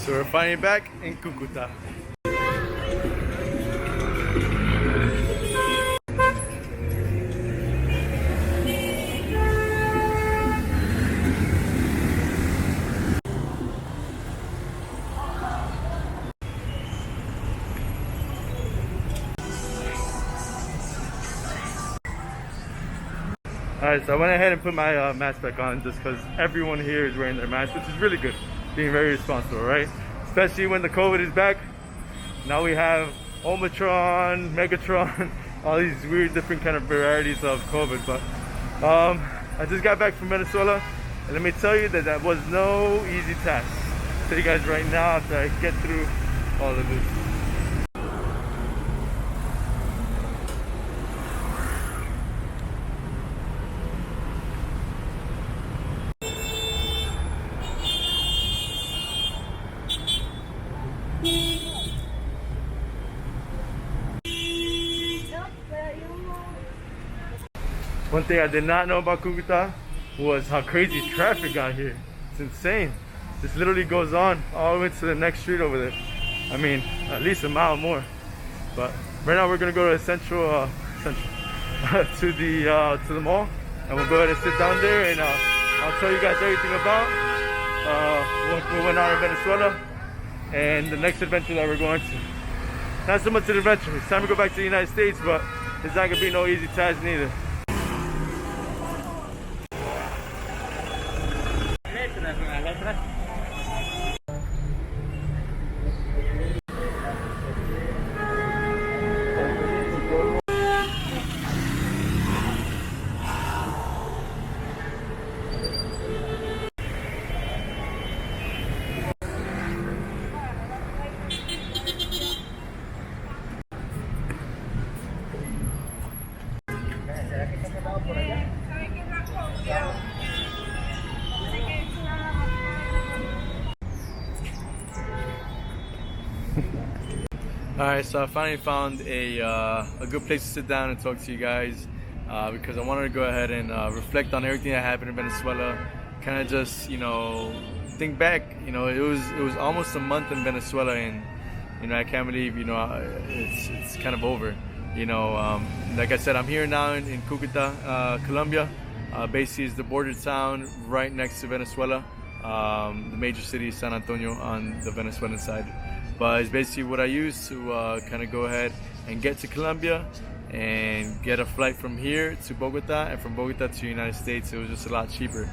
So we're finally back in Cucuta. Alright, so I went ahead and put my mask back on just because everyone here is wearing their mask, which is really good. Being very responsible, right? Especially when the COVID is back. Now we have Omicron, Megatron, all these weird different kind of varieties of COVID. But I just got back from Venezuela, and let me tell you that was no easy task. I'll tell you guys right now after I get through all of this. One thing I did not know about Cucuta was how crazy traffic got here. It's insane. This literally goes on all the way to the next street over there. I mean, at least a mile more. But right now we're gonna go to the central to the mall, and we'll go ahead and sit down there, and I'll tell you guys everything about what went on in Venezuela and the next adventure that we're going to. Not so much an adventure. It's time to go back to the United States, but it's not gonna be no easy task neither. Alright, so I finally found a good place to sit down and talk to you guys because I wanted to go ahead and reflect on everything that happened in Venezuela. Kind of just, think back. It was almost a month in Venezuela, and I can't believe it's kind of over. Like I said, I'm here now in Cucuta, Colombia. Basically, it's the border town right next to Venezuela. The major city is San Antonio on the Venezuelan side. But it's basically what I use to kind of go ahead and get to Colombia and get a flight from here to Bogota, and from Bogota to the United States. It was just a lot cheaper,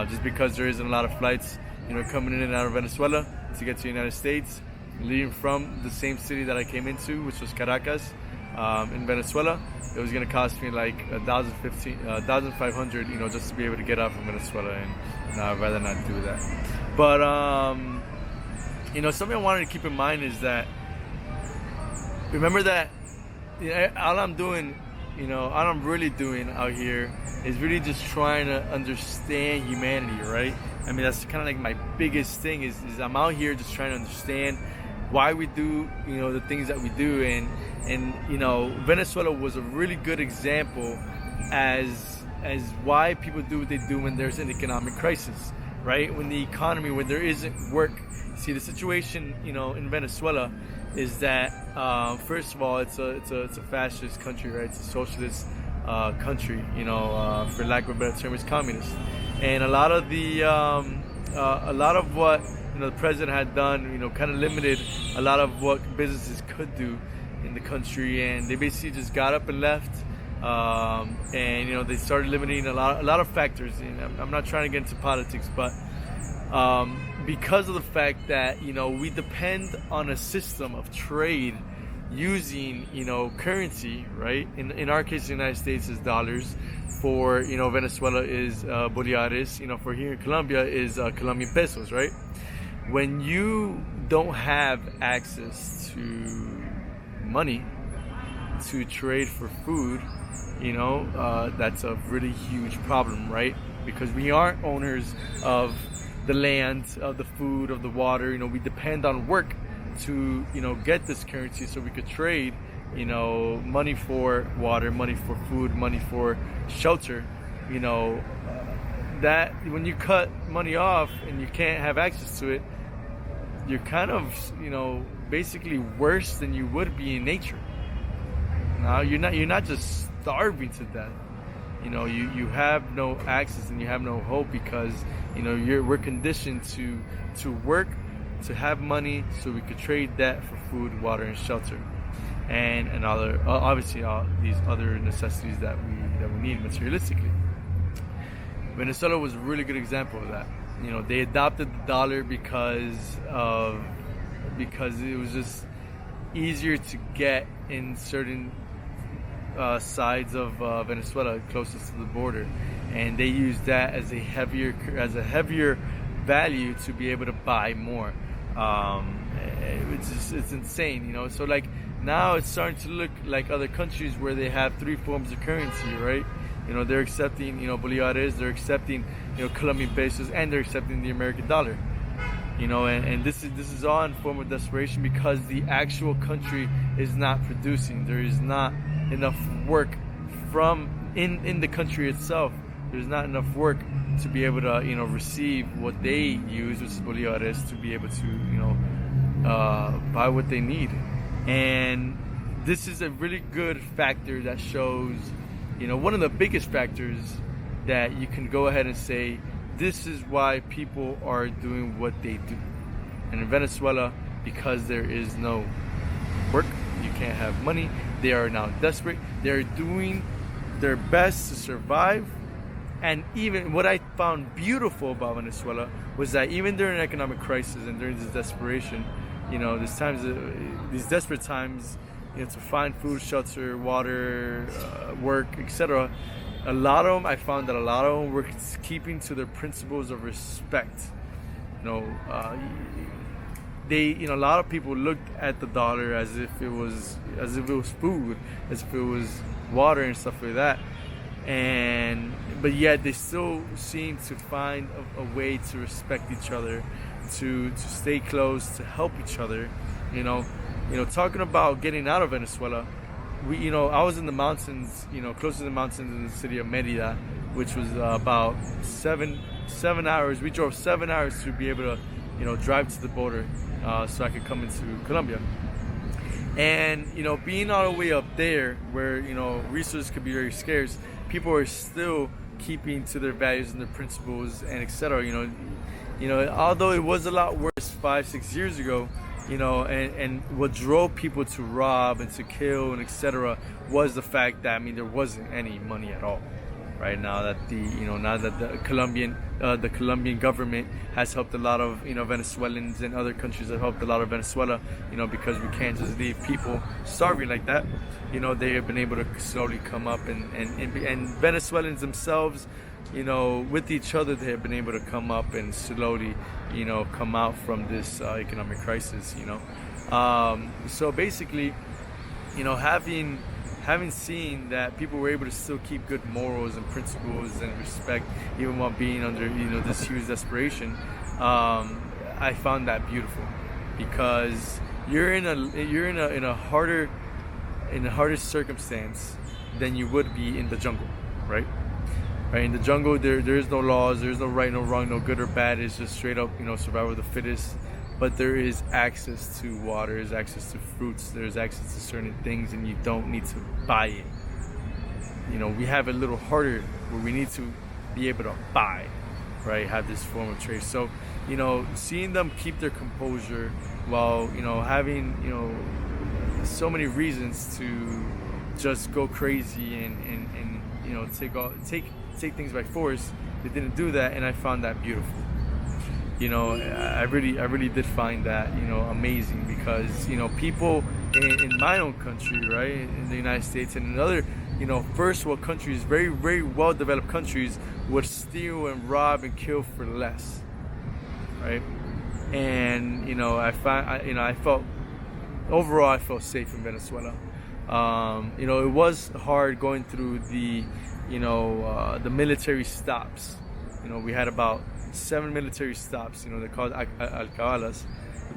just because there isn't a lot of flights, coming in and out of Venezuela to get to the United States. Leaving from the same city that I came into, which was Caracas, in Venezuela, it was gonna cost me like $1,500, just to be able to get out from Venezuela, and I'd rather not do that. But something I wanted to keep in mind is that, remember that all I'm doing, all I'm really doing out here is really just trying to understand humanity, right? I mean, that's kind of like my biggest thing is I'm out here just trying to understand why we do, the things that we do. And Venezuela was a really good example as why people do what they do when there's an economic crisis, right? When there isn't work. See, the situation, in Venezuela is that, first of all, it's a fascist country, right? It's a socialist country, for lack of a better term, it's communist. And a lot of what the president had done, kind of limited a lot of what businesses could do in the country, and they basically just got up and left. And they started limiting a lot of factors. And I'm not trying to get into politics, but because of the fact that we depend on a system of trade using currency, right? In our case, the United States is dollars. For Venezuela is bolívares. For here in Colombia is Colombian pesos, right? When you don't have access to money to trade for food, that's a really huge problem, right? Because we aren't owners of the land, of the food, of the water. We depend on work to get this currency so we could trade money for water, money for food, money for shelter. That when you cut money off and you can't have access to it, you're kind of, basically worse than you would be in nature. Now you're not just starving to death. You have no access and you have no hope because we're conditioned to work, to have money, so we could trade that for food, water, and shelter, and other obviously all these other necessities that we need materialistically. Venezuela was a really good example of that. They adopted the dollar because it was just easier to get in certain sides of Venezuela closest to the border, and they used that as a heavier value to be able to buy more. It's insane, So like now it's starting to look like other countries where they have three forms of currency, right? They're accepting bolívares, they're accepting Colombian pesos, and they're accepting the American dollar. And this is all in form of desperation because the actual country is not producing. There is not enough work in the country itself. There's not enough work to be able to receive what they use, which is bolívares, to be able to buy what they need. And this is a really good factor that shows one of the biggest factors that you can go ahead and say this is why people are doing what they do. And in Venezuela, because there is no work, you can't have money, they are now desperate. They're doing their best to survive. And even what I found beautiful about Venezuela was that even during an economic crisis and during this desperation, these desperate times, to find food, shelter, water, work, etc. I found that a lot of them were keeping to their principles of respect. A lot of people looked at the dollar as if it was food, as if it was water and stuff like that. But yet they still seem to find a way to respect each other, to stay close, to help each other. Talking about getting out of Venezuela, I was in the mountains, close to the mountains in the city of Merida, which was about 7 hours. We drove 7 hours to be able to, drive to the border, so I could come into Colombia. And, being all the way up there where, resources could be very scarce, people are still keeping to their values and their principles and etc. Although it was a lot worse 5-6 years ago, and what drove people to rob and to kill and etc. was the fact that there wasn't any money at all. Right now that the Colombian government has helped a lot of Venezuelans, and other countries have helped a lot of Venezuela, because we can't just leave people starving like that. They have been able to slowly come up, and Venezuelans themselves, with each other, they have been able to come up and slowly, come out from this economic crisis. So basically, having seen that people were able to still keep good morals and principles and respect even while being under this huge desperation, I found that beautiful, because you're in a harder circumstance than you would be in the jungle, right? In the jungle, there is no laws, there is no right, no wrong, no good or bad. It's just straight up, survival of the fittest. But there is access to water, there's access to fruits, there's access to certain things, and you don't need to buy it. We have it a little harder where we need to be able to buy, right? Have this form of trade. So, seeing them keep their composure while, having, so many reasons to just go crazy and take things by force, they didn't do that, and I found that beautiful. I really did find that, amazing, because, people in my own country, right, in the United States and in other, first world countries, very, very well developed countries, would steal and rob and kill for less, right? And, I felt safe in Venezuela. It was hard going through the military stops. We had about 7 military stops, they're called alcabalas,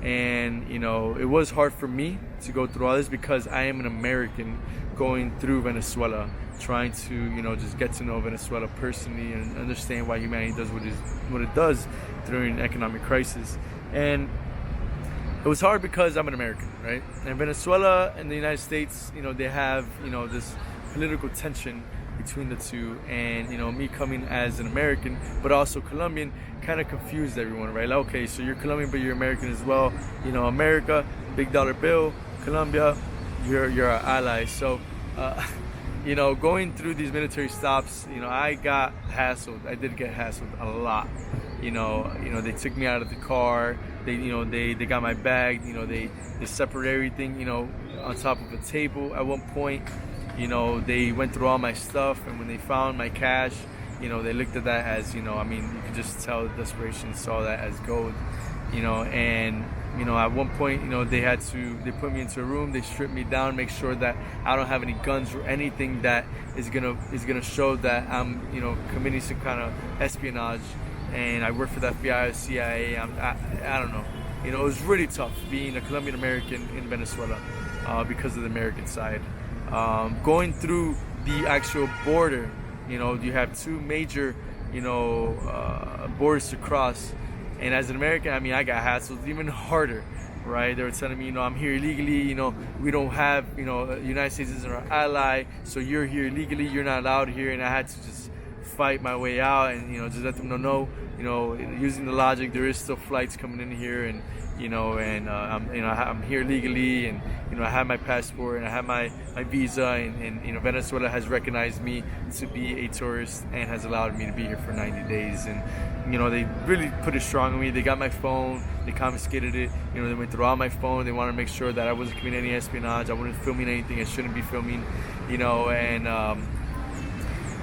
and it was hard for me to go through all this because I am an American going through Venezuela, trying to just get to know Venezuela personally and understand why humanity does what it does during an economic crisis. And it was hard because I'm an American, right? And Venezuela and the United States, they have, this political tension between the two. And, me coming as an American, but also Colombian, kind of confused everyone, right? Like, okay, so you're Colombian, but you're American as well. America, big dollar bill. Colombia, you're our ally. So, going through these military stops, I got hassled. I did get hassled a lot. They took me out of the car. They got my bag. They separated everything. On top of a table at one point. They went through all my stuff, and when they found my cash, they looked at that as, you could just tell the desperation, saw that as gold. And at one point, they put me into a room, they stripped me down, make sure that I don't have any guns or anything that is gonna show that I'm, committing some kind of espionage. And I work for the FBI, CIA. I don't know. It was really tough being a Colombian American in Venezuela because of the American side. Going through the actual border, you have two major, borders to cross. And as an American, I got hassled even harder, right? They were telling me, I'm here illegally, we don't have, the United States isn't our ally, so you're here illegally, you're not allowed here. And I had to just fight my way out and, just let them know, using the logic, there is still flights coming in here, and, I'm here legally, and, I have my passport and I have my visa, and, Venezuela has recognized me to be a tourist and has allowed me to be here for 90 days. And, they really put it strong on me. They got my phone, they confiscated it, they went through all my phone. They wanted to make sure that I wasn't committing any espionage, I wasn't filming anything I shouldn't be filming,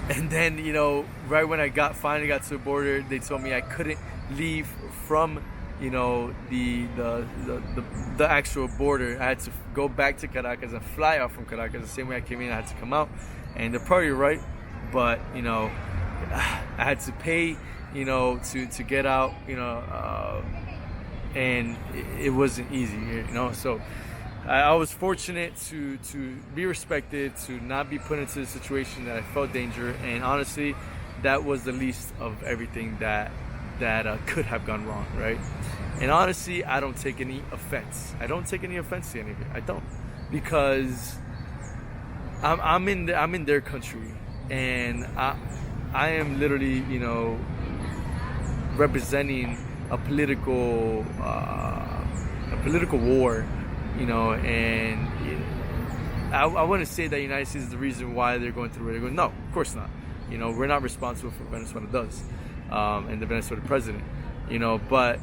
and then, right when I finally got to the border, they told me I couldn't leave from, the actual border. I had to go back to Caracas and fly out from Caracas the same way I came in. I had to come out, and they're probably right, but I had to pay, to get out, and it wasn't easy, So I was fortunate to be respected, to not be put into a situation that I felt danger, and honestly, that was the least of everything that could have gone wrong, right? And honestly, I don't take any offense. I don't take any offense to any of it. I don't, because I'm in their country, and I am literally, representing a political war. And I wouldn't say that the United States is the reason why they're going through it. No, of course not. We're not responsible for what Venezuela does, and the Venezuela president. But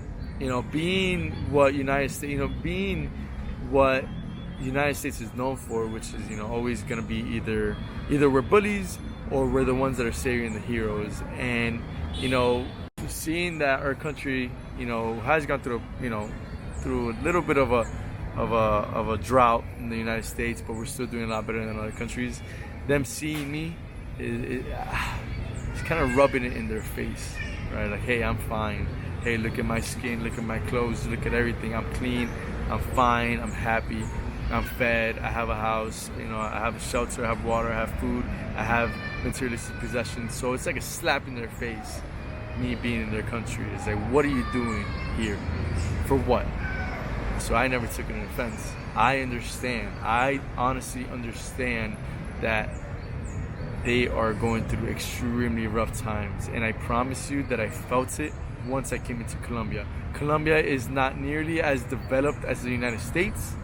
being what United States, being what the United States is known for, which is always gonna be either we're bullies or we're the ones that are saving the heroes. And seeing that our country has gone through through a little bit of a drought in the United States, but we're still doing a lot better than other countries. Them seeing me, it's kind of rubbing it in their face, right? Like, hey, I'm fine. Hey, look at my skin, look at my clothes, look at everything. I'm clean, I'm fine, I'm happy, I'm fed, I have a house, I have a shelter, I have water, I have food, I have materialistic possessions. So it's like a slap in their face, me being in their country. It's like, what are you doing here? For what? So I never took an offense. I understand. I honestly understand that they are going through extremely rough times. And I promise you that I felt it once I came into Colombia. Colombia is not nearly as developed as the United States,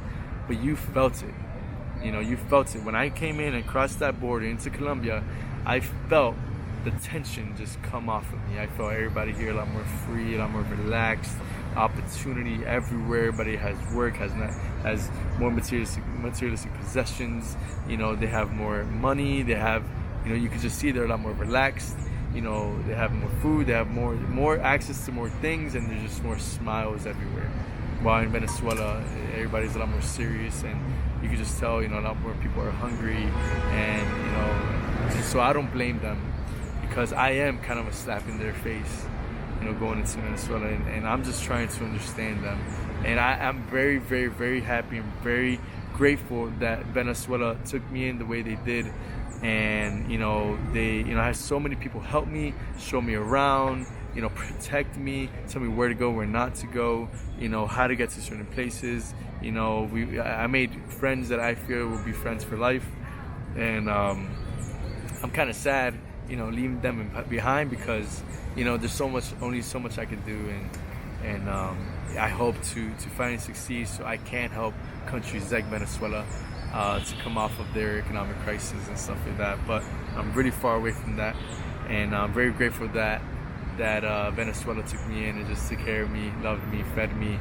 but you felt it. You felt it. When I came in and crossed that border into Colombia, I felt the tension just come off of me. I felt everybody here a lot more free, a lot more relaxed, opportunity everywhere. Everybody has work, has more materialistic possessions. They have more money. They have, you can just see they're a lot more relaxed. They have more food. They have more access to more things, and there's just more smiles everywhere. While in Venezuela, everybody's a lot more serious, and you can just tell, a lot more people are hungry, and so I don't blame them, because I am kind of a slap in their face, going into Venezuela, and I'm just trying to understand them. And I'm very, very, very happy and very grateful that Venezuela took me in the way they did. And they I had so many people help me, show me around, protect me, tell me where to go, where not to go, how to get to certain places. I made friends that I feel will be friends for life, and I'm kind of sad, leaving them behind, because there's only so much I can do, and I hope to finally succeed, so I can help countries like Venezuela to come off of their economic crisis and stuff like that. But I'm really far away from that, and I'm very grateful that Venezuela took me in and just took care of me, loved me, fed me,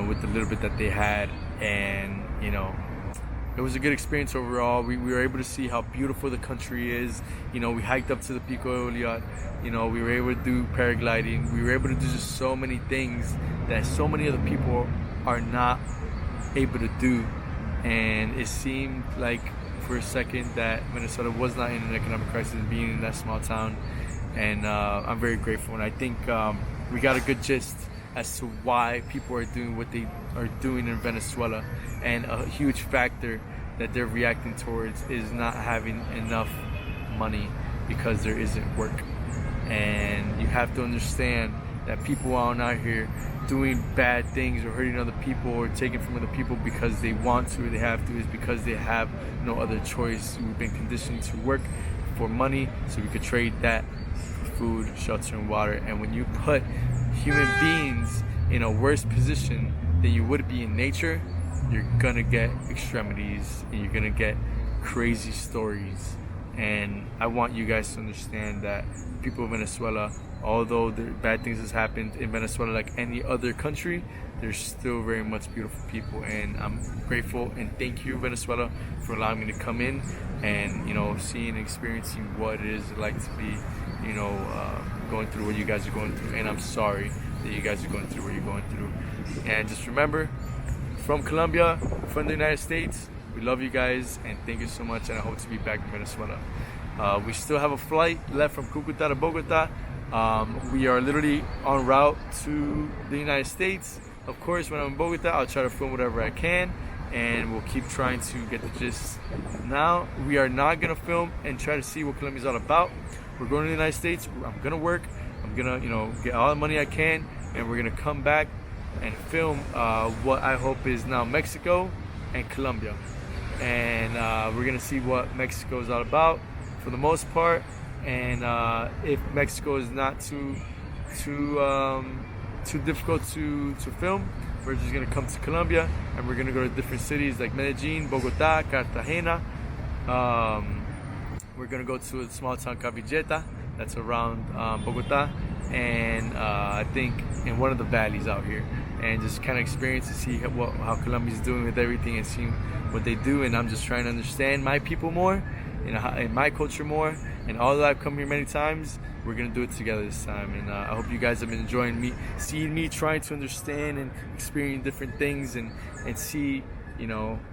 with the little bit that they had. And it was a good experience overall. We were able to see how beautiful the country is. We hiked up to the Pico de Oliot. We were able to do paragliding. We were able to do just so many things that so many other people are not able to do. And it seemed like for a second that Venezuela was not in an economic crisis, being in that small town. And I'm very grateful. And I think we got a good gist as to why people are doing what they are doing in Venezuela. And a huge factor that they're reacting towards is not having enough money because there isn't work. And you have to understand that people aren't out here doing bad things or hurting other people or taking from other people because they want to or they have to. It's because they have no other choice. We've been conditioned to work for money so we could trade that for food, shelter, and water. And when you put human beings in a worse position than you would be in nature, you're gonna get extremities and you're gonna get crazy stories. And I want you guys to understand that people of Venezuela, although the bad things has happened in Venezuela like any other country, there's still very much beautiful people. And I'm grateful and thank you, Venezuela, for allowing me to come in and seeing and experiencing what it is like to be going through what you guys are going through. And I'm sorry that you guys are going through what you're going through. And just remember, from Colombia, from the United States, we love you guys and thank you so much, and I hope to be back in Venezuela. We still have a flight left from Cucuta to Bogota. We are literally en route to the United States. Of course, when I'm in Bogota, I'll try to film whatever I can, and we'll keep trying to get the gist. Now, we are not gonna film and try to see what Colombia's all about. We're going to the United States. I'm gonna work. I'm gonna, get all the money I can, and we're gonna come back and film what I hope is now Mexico and Colombia. And we're gonna see what Mexico is all about for the most part. And if Mexico is not too difficult to film, we're just gonna come to Colombia and we're gonna go to different cities like Medellin, Bogota, Cartagena. We're gonna go to a small town called Villeta that's around Bogota, and I think in one of the valleys out here, and just kind of experience to see how Colombia's doing with everything and seeing what they do. And I'm just trying to understand my people more, and my culture more. And although I've come here many times, we're gonna do it together this time. And I hope you guys have been enjoying seeing me trying to understand and experience different things and see,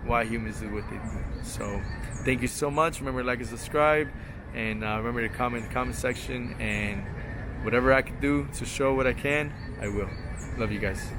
why humans do what they do. So thank you so much. Remember to like and subscribe, and remember to comment in the comment section, and whatever I can do to show what I can, I will. Love you guys.